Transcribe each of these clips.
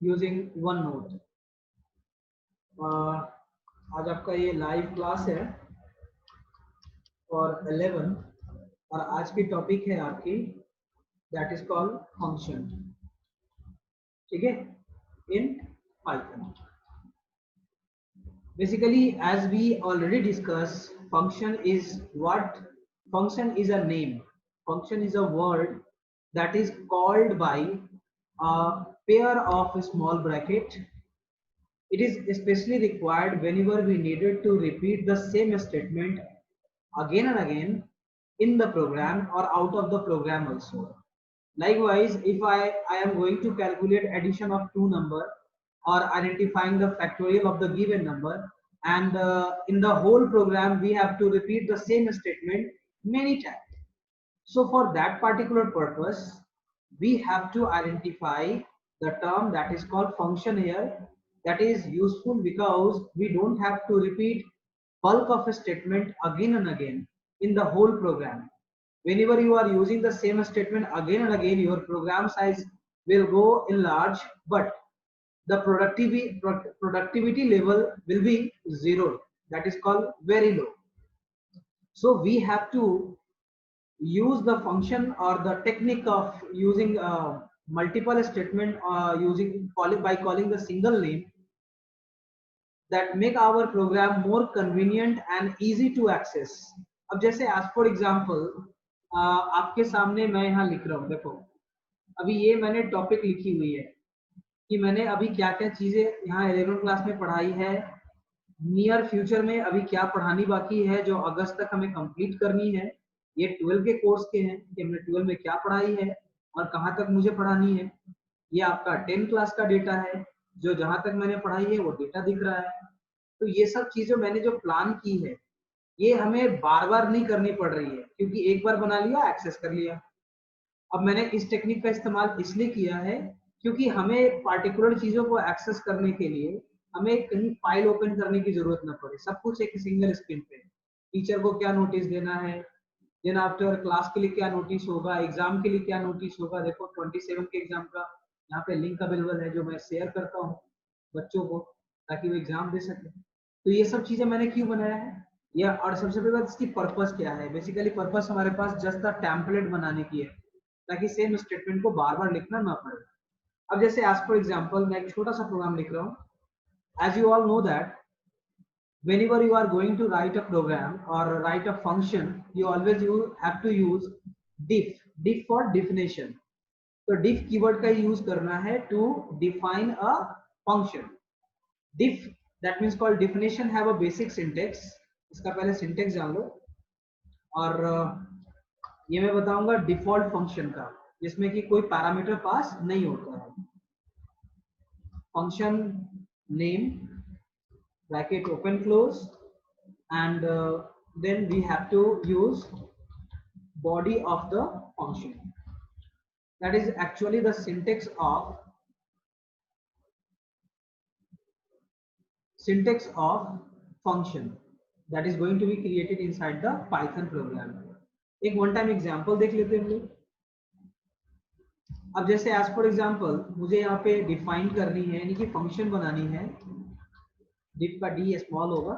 using OneNote। आज आपका ये लाइव क्लास है और 11 और आज की टॉपिक है आपकी दैट इज कॉल्ड फंक्शन। ठीक है, in Python. Basically, as we already discussed, function is a name. Function is a word that is called by a pair of small bracket. It is especially required whenever we needed to repeat the same statement again and again in the program or out of the program also. Likewise, if I am going to calculate addition of two number or identifying the factorial of the given number, and in the whole program we have to repeat the same statement many times. So for that particular purpose, we have to identify the term that is called function here. That is useful because we don't have to repeat bulk of a statement again and again in the whole program. Whenever you are using the same statement again and again, your program size will go enlarge, but the productivity level will be zero. That is called very low. So we have to use the function or the technique of using multiple statement by calling the single name that make our program more convenient and easy to access। अब जैसे as for example आपके सामने मैं यहाँ लिख रहा हूँ, देखो अभी ये मैंने टॉपिक लिखी हुई है कि मैंने अभी क्या क्या चीजें यहाँ 11 क्लास में पढ़ाई है, नियर फ्यूचर में अभी क्या पढ़ानी बाकी है जो अगस्त तक हमें कंप्लीट करनी है। ये 12 के कोर्स के हैं कि हमने 12 में क्या पढ़ाई है और कहाँ तक मुझे पढ़ानी है। ये आपका 10 क्लास का डेटा है, जो जहां तक मैंने पढ़ाई है वो डेटा दिख रहा है। तो ये सब चीजें मैंने जो प्लान की है ये हमें बार बार नहीं करनी पड़ रही है, क्योंकि एक बार बना लिया, एक्सेस कर लिया। अब मैंने इस टेक्निक का इस्तेमाल इसलिए किया है क्योंकि हमें पार्टिकुलर चीजों को एक्सेस करने के लिए हमें कहीं फाइल ओपन करने की जरूरत न पड़े, सब कुछ एक सिंगल स्क्रीन पे। टीचर को क्या नोटिस देना है, देन आफ्टर क्लास के लिए क्या नोटिस होगा, एग्जाम के लिए क्या नोटिस होगा। देखो 27 के एग्जाम का यहाँ पे लिंक अवेलेबल है जो मैं शेयर करता हूँ बच्चों को ताकि वो एग्जाम दे सके। तो ये सब चीजें मैंने क्यों बनाया है या, और सबसे पहले बात इसकी पर्पस क्या है। बेसिकली पर्पस हमारे पास जस्ट अ टेम्पलेट बनाने की है ताकि सेम स्टेटमेंट को बार बार लिखना ना पड़े। अब जैसे एज फॉर एग्जांपल मैं एक छोटा सा प्रोग्राम लिख रहा हूँ। As you all know that whenever you are going to write a program or write a function, you have to use diff for definition। तो diff कीवर्ड का यूज करना है to define a function। diff that means called definition have a basic syntax। इसका पहले syntax जान लो। और ये मैं बताऊंगा डिफॉल्ट फंक्शन का जिसमें कि कोई पैरामीटर पास नहीं होता है। Function name bracket open close, and then we have to use body of the function। that is actually the syntax of function that is going to be created inside the python program। एक one time example देख लेते हैं हम लोग। अब जैसे as for example मुझे यहाँ पे डिफाइन करनी है यानी कि फंक्शन बनानी है। डिफ का डी स्मॉल होगा,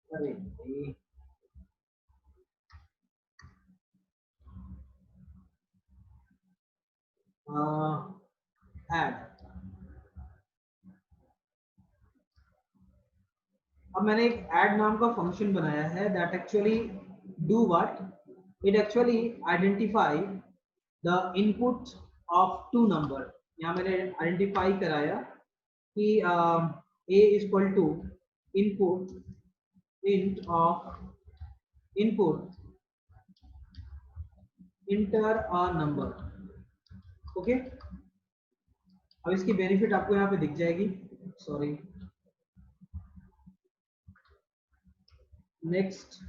अरे ऐड। अब मैंने एक ऐड नाम का फंक्शन बनाया है that actually do what, it actually identify the input of two number. यहाँ मैंने आइडेंटिफाई कराया कि a is equal to input int of input enter a number। Okay, अब इसकी बेनिफिट आपको यहाँ पे दिख जाएगी। Sorry, next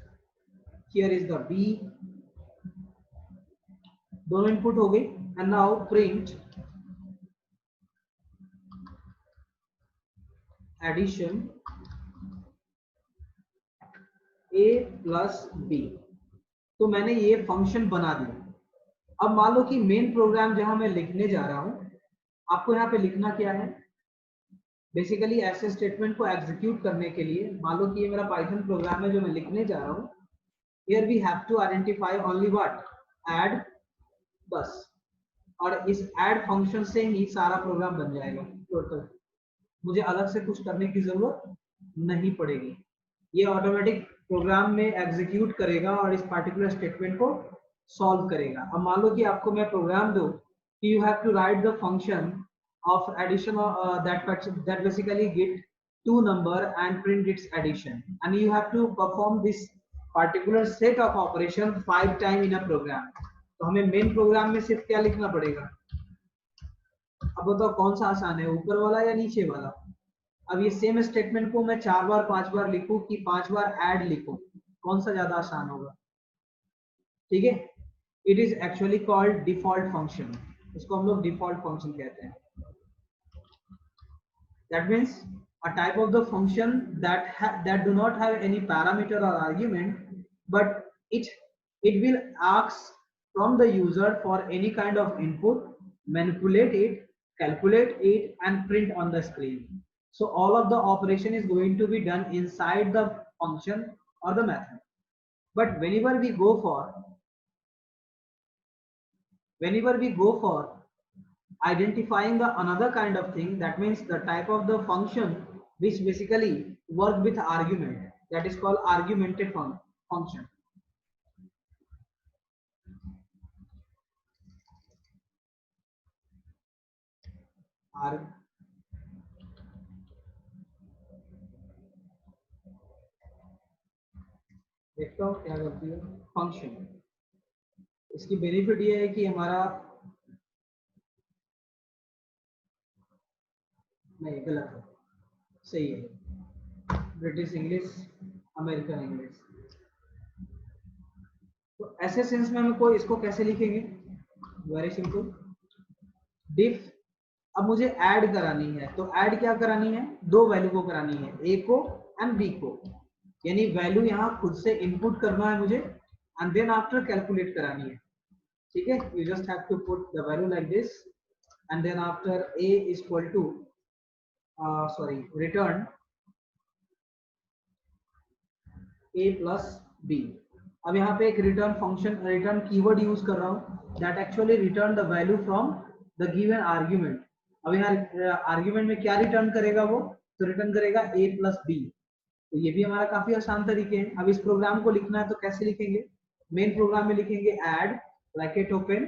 here is the b, दोनों इनपुट हो गई। And now print addition a plus b। तो मैंने ये फंक्शन बना दिया। अब मान लो कि मेन प्रोग्राम जहां मैं लिखने जा रहा हूं आपको यहाँ पे लिखना क्या है, बेसिकली ऐसे स्टेटमेंट को एग्जीक्यूट करने के लिए, मान लो कि ये मेरा पाइथन प्रोग्राम है जो मैं लिखने जा रहा हूँ, here we have to identify only what, add, बस। और इस ऐड फंक्शन से ही सारा प्रोग्राम बन जाएगा टोटल, मुझे अलग से कुछ करने की जरूरत नहीं पड़ेगी, ये ऑटोमेटिक प्रोग्राम में एग्जीक्यूट करेगा और इस पार्टिकुलर स्टेटमेंट को सॉल्व करेगा। अब मान लो कि आपको मैं प्रोग्राम दूं कि you have to write the function of addition that basically get two number and print its addition, and you have to perform this particular set of operation 5 times in a program। तो हमें main program में सिर्फ क्या लिखना पड़ेगा, अब बताओ कौन सा आसान है, ऊपर वाला या नीचे वाला। अब ये सेम स्टेटमेंट को मैं 4 बार 5 बार लिखूं कि 5 बार ऐड लिखूं, कौन सा ज्यादा आसान होगा, ठीक है। It is actually called default function, इसको हम लोग डिफॉल्ट फंक्शन कहते हैं। That means a type of the function that do not have any parameter or argument, but it will ask from the user for any kind of input, manipulate it, calculate it, and print on the screen. So all of the operation is going to be done inside the function or the method. But whenever we go for identifying the another kind of thing, that means the type of the function which basically work with argument, that is called argumented function। देखता हूँ क्या करती है function. इसकी benefit ये है कि हमारा, नहीं गलत है, सही है, ब्रिटिश इंग्लिश, अमेरिकन इंग्लिश। तो ऐसे सेंस में हम कोई इसको कैसे लिखेंगे, वेरी सिंपल, डिफ। अब मुझे ऐड करानी है, तो ऐड क्या करानी है, दो वैल्यू को करानी है, ए को एंड बी को, यानी वैल्यू यहाँ खुद से इनपुट करना है मुझे एंड देन आफ्टर कैलकुलेट करानी है, ठीक है। You just have to put the value like this and then after a is equal to return a plus b। अब यहाँ पे एक return function, return keyword use कर रहा हूँ, that actually return the value from the given argument. अब यहाँ argument में क्या रिटर्न करेगा वो, तो रिटर्न करेगा a प्लस b। तो ये भी हमारा काफी आसान तरीके हैं। अब इस प्रोग्राम को लिखना है तो कैसे लिखेंगे, मेन प्रोग्राम में लिखेंगे add bracket open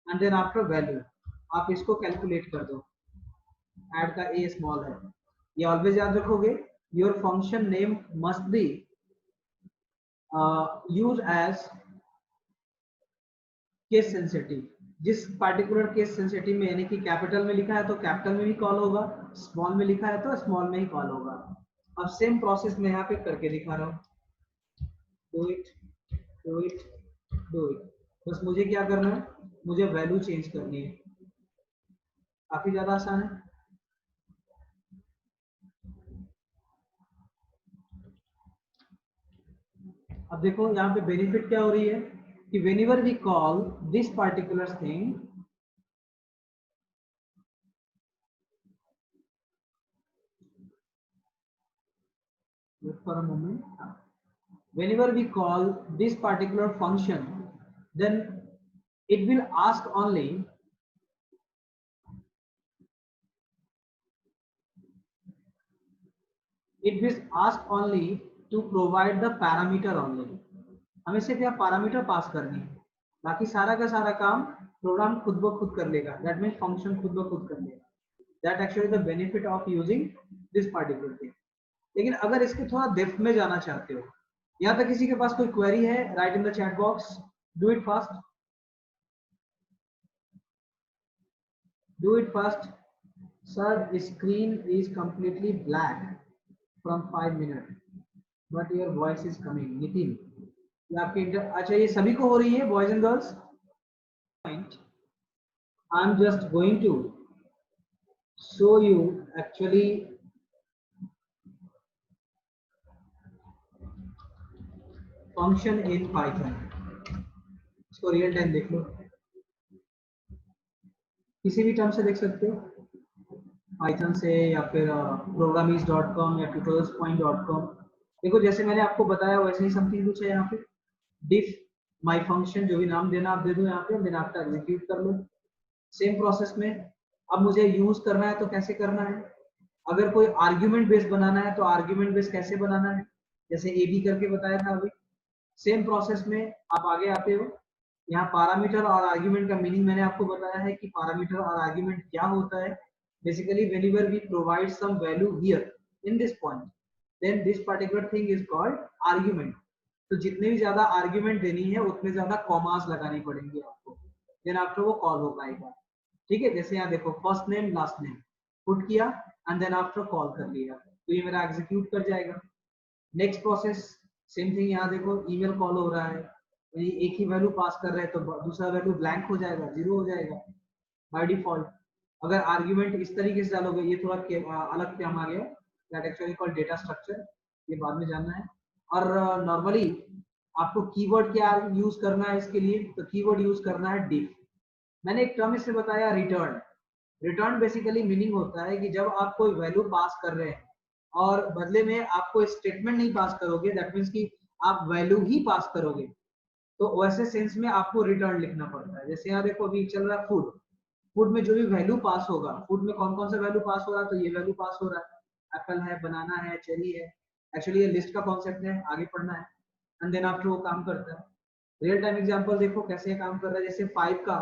and then after value, आप इसको कैलकुलेट कर दो, ऐड का ए स्मॉल है, ये ऑलवेज याद रखोगे। Your function name must be use as case sensitive, जिस पार्टिकुलर केस सेंसिटिव में, यानी कि कैपिटल में लिखा है तो कैपिटल में ही कॉल होगा, स्मॉल में लिखा है तो स्मॉल में ही कॉल होगा। अब सेम प्रोसेस में यहाँ पे करके दिखा रहा हूँ, do it do it do it, बस मुझे क्या करना है, मुझे वैल्यू चेंज करनी है, काफी ज्यादा आसान है। अब देखो यहाँ पे बेनिफिट क्या हो रही है कि whenever we call this particular thing, wait for a moment, whenever we call this particular function, then it will ask only to provide the parameter only। हमें सिर्फ यहाँ पैरामीटर पास करनी है, बाकी सारा का सारा काम प्रोग्राम खुद ब खुद कर लेगा, दैट मीन्स फंक्शन खुद ब खुद कर लेगा। That actually the benefit of using this particular thing. लेकिन अगर इसके थोड़ा डेप्थ में जाना चाहते हो, यहाँ तक किसी के पास कोई क्वेरी है, write in the chat box, do it fast, do it fast. Sir screen is completely black from 5 minute but your voice is coming. Nitin, ये आपके अच्छा ये सभी को हो रही है, boys and girls. I am just going to show you actually function in Python. इसको रियल टाइम देख लो, किसी भी टर्म से देख सकते हो। पाइथन से या फिर programmings.com या tutorialspoint.com। देखो जैसे मैंने आपको बताया वैसे ही समथिंग कुछ है यहाँ पे। डिफ माई फंक्शन, जो भी नाम देना आप दे दो यहाँ पे, देन आपका एग्जीक्यूट कर लो। सेम प्रोसेस में अब मुझे यूज करना है तो कैसे करना है। अगर कोई आर्ग्यूमेंट बेस बनाना है तो आर्ग्यूमेंट बेस कैसे बनाना है, जैसे ए बी करके बताया था अभी। सेम प्रोसेस में आप आगे आते हो। यहाँ पैरामीटर और आर्ग्यूमेंट का मीनिंग मैंने आपको बताया है कि पैरामीटर और आर्ग्यूमेंट क्या होता है। Basically whenever we provide some value here in this point, then this particular thing is called argument। तो जितने भी ज्यादा आर्ग्यूमेंट देनी है उतने ज्यादा कॉमास लगानी पड़ेंगे आपको, देन आफ्टर वो कॉल हो पाएगा। ठीक है, जैसे यहाँ देखो first name last name put किया एंड देन आफ्टर कॉल कर लिया, तो ये मेरा एग्जीक्यूट कर जाएगा। नेक्स्ट प्रोसेस सेम थिंग, यहाँ देखो ईमेल कॉल हो रहा है, यानी एक ही वैल्यू पास कर रहे हैं तो दूसरा वैल्यू ब्लैंक हो जाएगा, जीरो हो जाएगा बाय डिफॉल्ट। अगर आर्ग्यूमेंट इस तरीके से डालोगे, ये थोड़ा अलग टर्म आ गया, that actually called data structure, ये बाद में जानना है। और नॉर्मली आपको कीवर्ड क्या यूज करना है इसके लिए, तो कीवर्ड यूज करना है डिफ। मैंने एक टर्म इससे बताया रिटर्न। रिटर्न बेसिकली मीनिंग होता है कि जब आप कोई वैल्यू पास कर रहे हैं और बदले में आपको स्टेटमेंट नहीं पास करोगे, दैट मीन्स कि आप वैल्यू ही पास करोगे, तो वैसे सेंस में आपको रिटर्न लिखना पड़ता है। जैसे यहाँ देखो अभी चल रहा है फूड, फूड में जो भी वैल्यू पास होगा, फूड में कौन कौन सा वैल्यू पास हो रहा है, तो ये वैल्यू पास हो रहा है, एप्पल है, बनाना है, चेरी है। एक्चुअली ये लिस्ट का कॉन्सेप्ट है, आगे पढ़ना है एंड देन आफ्टर वो काम करता है। रियल टाइम एग्जांपल देखो कैसे काम कर रहा है। जैसे 5 का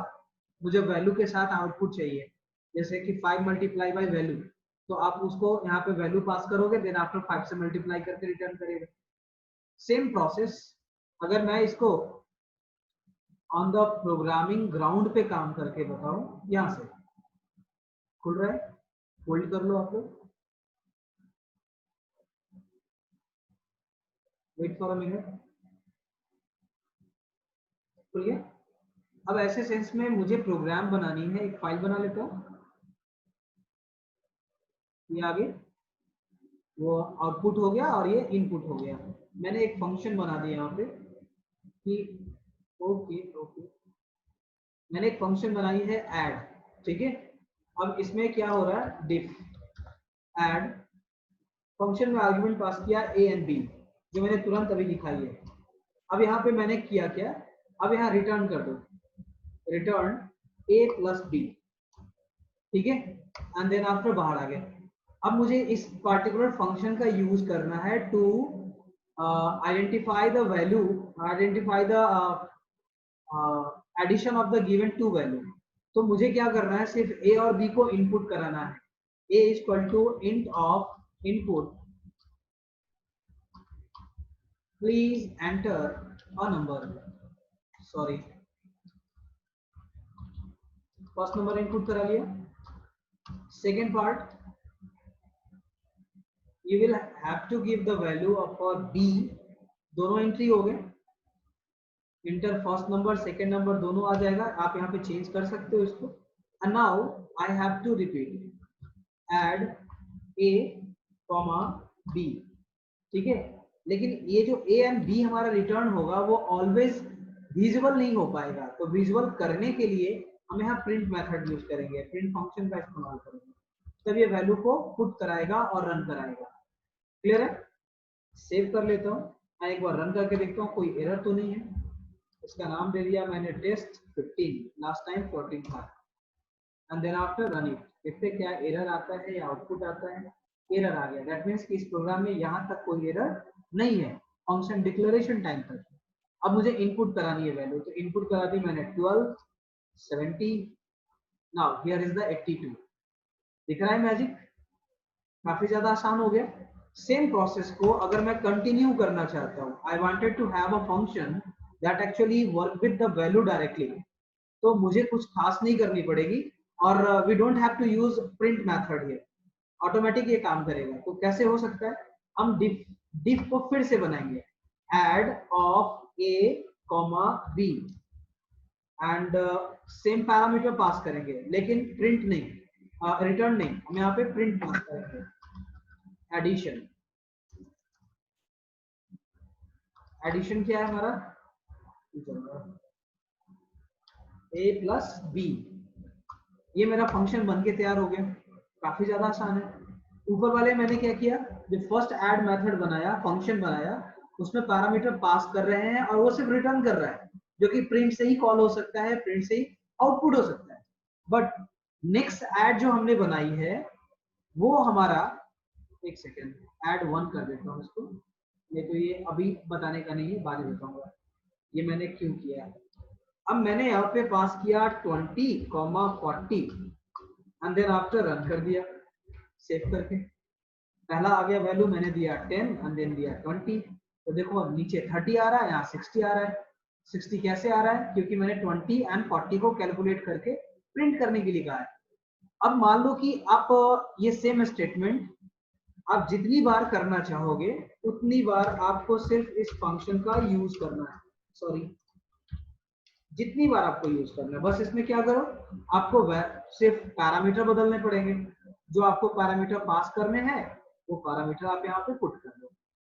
मुझे वैल्यू के साथ आउटपुट चाहिए, जैसे कि 5 मल्टीप्लाई बाय वैल्यू, तो आप उसको यहाँ पे वैल्यू पास करोगे, देन आफ्टर 5 से मल्टीप्लाई करके रिटर्न करेगा। सेम प्रोसेस अगर मैं इसको ऑन द प्रोग्रामिंग ग्राउंड पे काम करके बताऊं, यहां से खुल रहा है, होल्ड कर लो आप लोग, वेट फॉर अ मिनट, खुल गया। अब ऐसे सेंस में मुझे प्रोग्राम बनानी है, एक फाइल बना लेता हूं, ये आगे वो आउटपुट हो गया और ये इनपुट हो गया। मैंने एक फंक्शन बना दिया यहाँ पे कि ओके ओके, मैंने एक फंक्शन बनाई है ऐड। ठीक है, अब इसमें क्या हो रहा है, डिफ ऐड फंक्शन में आर्गुमेंट पास किया ए एंड बी, जो मैंने तुरंत अभी दिखाई है। अब यहाँ पे मैंने किया क्या, अब यहाँ रिटर्न कर दो, रिटर्न ए प्लस बी। ठीक है, एंड देन आफ्टर बाहर आ गया। अब मुझे इस पार्टिकुलर फंक्शन का यूज करना है to identify the value, identify the addition of the given two value. तो मुझे क्या करना है, सिर्फ ए और बी को इनपुट कराना है। A is equal to int of input, please enter a number, sorry first number input करा लिया। Second part, you will have to give the value of for b, दोनों एंट्री हो गए, inter first number second number दोनों आ जाएगा, आप यहाँ पे चेंज कर सकते हो इसको। And now I have to repeat add a comma b. ठीक है, लेकिन ये जो ए एंड बी हमारा रिटर्न होगा वो ऑलवेज विजुअल नहीं हो पाएगा, तो विजुअल करने के लिए हम यहाँ प्रिंट मेथड यूज करेंगे, प्रिंट फंक्शन का इस्तेमाल करेंगे, तब ये वैल्यू को पुट कराएगा और रन कराएगा। क्लियर है, सेव कर लेता हूँ, मैं एक बार रन करके देखता हूँ कोई एरर तो नहीं है। इसका नाम दे दिया मैंने टेस्ट 15, लास्ट टाइम 14 था, and then after run it, देखते क्या एरर आता है या आउटपुट आता है। एरर आ गया, दैट मीन्स कि इस प्रोग्राम में यहाँ तक कोई एरर नहीं है, फंक्शन डिक्लेरेशन टाइम तक। अब मुझे इनपुट करानी है वैल्यू, तो इनपुट करा दी मैंने 12 70, नाउ हियर इज द 82। दिख रहा है मैजिक, काफी ज्यादा आसान हो गया। सेम प्रोसेस को अगर मैं कंटिन्यू करना चाहता हूँ, I wanted to have a function that actually work with the value directly, तो मुझे कुछ खास नहीं करनी पड़ेगी और we don't have to use print method here, automatic ये काम करेगा। तो कैसे हो सकता है, हम डिफ डिफ को फिर से बनाएंगे, add of a comma b and same parameter pass करेंगे, लेकिन प्रिंट नहीं, रिटर्न नहीं, हम यहाँ पे प्रिंट पास करेंगे। एडिशन, एडिशन क्या है हमारा, ए प्लस बी, ये मेरा फंक्शन बन के तैयार हो गया। काफी ज्यादा आसान है। ऊपर वाले मैंने क्या किया, जो फर्स्ट ऐड मेथड बनाया, फंक्शन बनाया, उसमें पैरामीटर पास कर रहे हैं और वो सिर्फ रिटर्न कर रहा है, जो कि प्रिंट से ही कॉल हो सकता है, प्रिंट से ही आउटपुट हो सकता है। बट नेक्स्ट ऐड जो हमने बनाई है वो हमारा, एक सेकेंड, ऐड 1 कर देता हूँ इसको, नहीं तो ये अभी बताने का नहीं है, बाद में बताऊंगा ये मैंने क्यों किया है। अब मैंने यहाँ पे पास किया 20,40 एंड देन आफ्टर रन कर दिया सेव करके। पहला आ गया वैल्यू, मैंने दिया 10 एंड देन दिया 20। तो देखो अब नीचे 30 आ रहा है, यहाँ 60 आ रहा है। 60 कैसे आ रहा है, क्योंकि मैंने 20 एंड 40 को कैलकुलेट करके प्रिंट करने के लिए कहा है। अब मान लो कि आप ये सेम स्टेटमेंट आप जितनी बार करना चाहोगे उतनी बार आपको सिर्फ इस फंक्शन का यूज करना है, सॉरी जितनी बार आपको यूज करना है। बस इसमें क्या करो, आपको सिर्फ पैरामीटर बदलने पड़ेंगे, जो आपको पैरामीटर पास करने हैं वो पैरामीटर आप यहाँ पे पुट कर दो,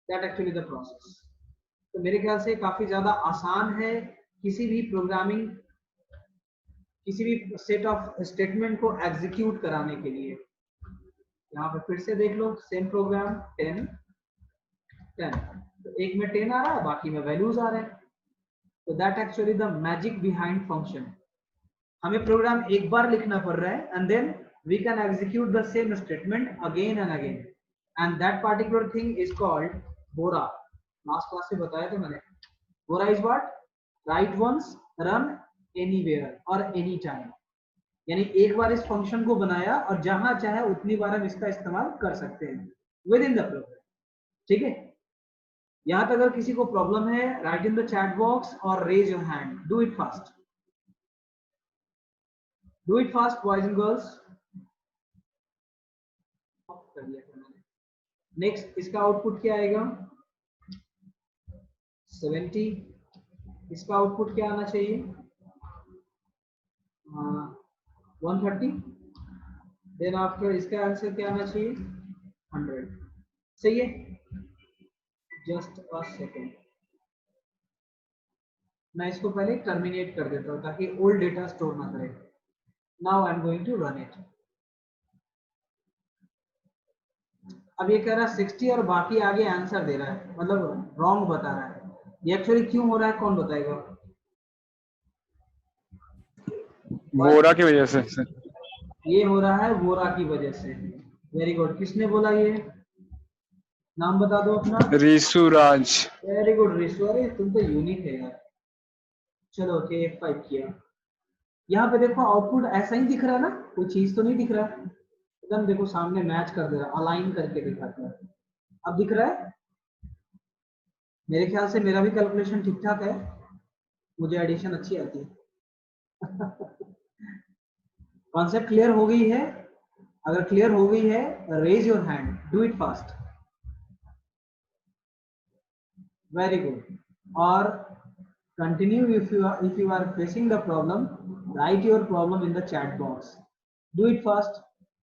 दैट एक्चुअली द प्रोसेस। तो मेरे ख्याल से काफी ज्यादा आसान है किसी भी प्रोग्रामिंग, किसी भी सेट ऑफ स्टेटमेंट को एग्जीक्यूट कराने के लिए। यहाँ पे फिर से देख लो सेम प्रोग्राम 10 10, तो एक में 10 आ रहा है, बाकी में वैल्यूज आ रहे हैं। तो that actually the magic behind function. हमें प्रोग्राम एक बार लिखना पड़ रहा है and then we can execute the same statement again and again, and that particular thing is called WORA. Last class में बताया था मैंने, WORA is what, write once run anywhere और एनी टाइम। यानी एक बार इस फंक्शन को बनाया और जहां चाहे उतनी बार हम इसका इस्तेमाल कर सकते हैं विद इन द प्रोग्राम। ठीक है, यहां तक अगर किसी को प्रॉब्लम है, write in the chat box और raise your hand, do it fast, do it fast boys and girls. कर दिया था मैंने। नेक्स्ट इसका आउटपुट क्या आएगा, 70। इसका आउटपुट क्या आना चाहिए, 130। देन आफ्टर इसका आंसर क्या आना चाहिए, 100। सही है, जस्ट अ सेकेंड, मैं इसको पहले टर्मिनेट कर देता हूँ ताकि ओल्ड डेटा स्टोर ना करे। Now I am going to run it. अब ये कह रहा है 60 और बाकी आगे आंसर दे रहा है, मतलब रॉन्ग बता रहा है। ये एक्चुअली क्यों हो रहा है, कौन बताएगा? वोरा की वजह से। ये हो रहा है वोरा की वजह से। वेरी गुड, किसने बोला ये, नाम बता दो अपना। रिसु राज। वेरी गुड रिशु, अरे तुम तो यूनिक है यार। चलो ओके, F5 किया। यहाँ पे देखो आउटपुट ऐसा ही दिख रहा है ना, कोई चीज तो नहीं दिख रहा, एकदम देखो सामने मैच कर दे रहा, अलाइन करके दिखाता है। अब दिख रहा है, मेरे ख्याल से मेरा भी कैलकुलेशन ठीक ठाक है, मुझे एडिशन अच्छी आती है। कॉन्सेप्ट क्लियर हो गई है? अगर क्लियर हो गई है, raise your hand, do it fast. Very good. और continue, if you are facing the problem, write your problem in the chat box, do it fast.